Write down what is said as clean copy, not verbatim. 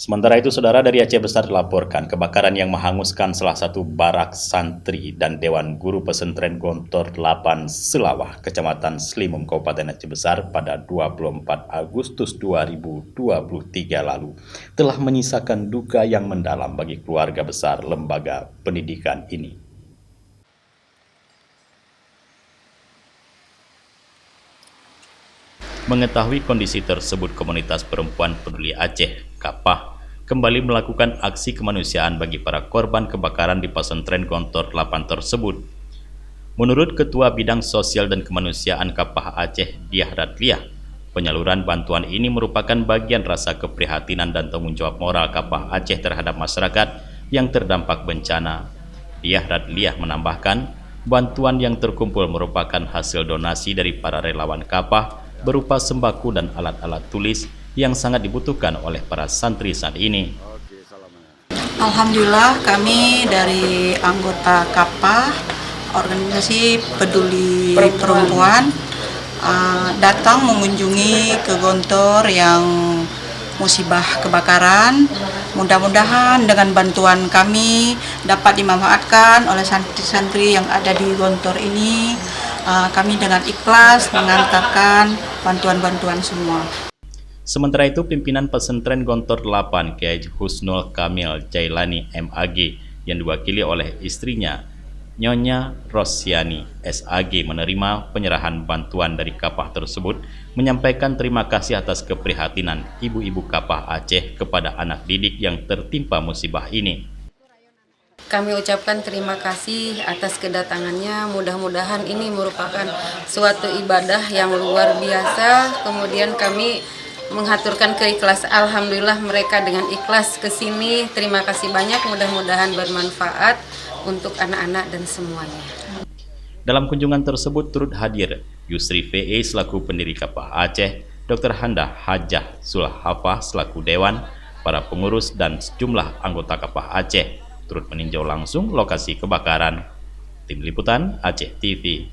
Sementara itu, saudara, dari Aceh Besar dilaporkan kebakaran yang menghanguskan salah satu barak santri dan Dewan Guru Pesantren Gontor 8 Selawah, Kecamatan Slimum, Kabupaten Aceh Besar pada 24 Agustus 2023 lalu, telah menyisakan duka yang mendalam bagi keluarga besar lembaga pendidikan ini. Mengetahui kondisi tersebut, Komunitas Perempuan Peduli Aceh, KAPAH, kembali melakukan aksi kemanusiaan bagi para korban kebakaran di pesantren Gontor 8 tersebut. Menurut Ketua Bidang Sosial dan Kemanusiaan KAPAH Aceh, Diah Radliah, penyaluran bantuan ini merupakan bagian rasa keprihatinan dan tanggung jawab moral KAPAH Aceh terhadap masyarakat yang terdampak bencana. Diah Radliah menambahkan, bantuan yang terkumpul merupakan hasil donasi dari para relawan KAPAH berupa sembako dan alat-alat tulis yang sangat dibutuhkan oleh para santri saat ini. Alhamdulillah, kami dari anggota KAPAH, organisasi peduli perempuan, datang mengunjungi ke Gontor yang musibah kebakaran. Mudah-mudahan dengan bantuan kami dapat dimanfaatkan oleh santri-santri yang ada di Gontor ini. Kami dengan ikhlas mengantarkan bantuan-bantuan semua. Sementara itu, pimpinan pesantren Gontor 8 Kiai Husnul Kamil Jailani MAG yang diwakili oleh istrinya Nyonya Rosyani SAG menerima penyerahan bantuan dari KAPAH tersebut, menyampaikan terima kasih atas keprihatinan ibu-ibu KAPAH Aceh kepada anak didik yang tertimpa musibah ini. Kami ucapkan terima kasih atas kedatangannya. Mudah-mudahan ini merupakan suatu ibadah yang luar biasa. Kemudian kami menghaturkan keikhlasan. Alhamdulillah mereka dengan ikhlas ke sini. Terima kasih banyak. Mudah-mudahan bermanfaat untuk anak-anak dan semuanya. Dalam kunjungan tersebut turut hadir Yusri VE selaku pendiri KAPAH Aceh, Dr. Handa Hajah Sulhafah selaku Dewan, para pengurus dan sejumlah anggota KAPAH Aceh turut meninjau langsung lokasi kebakaran. Tim Liputan Aceh TV.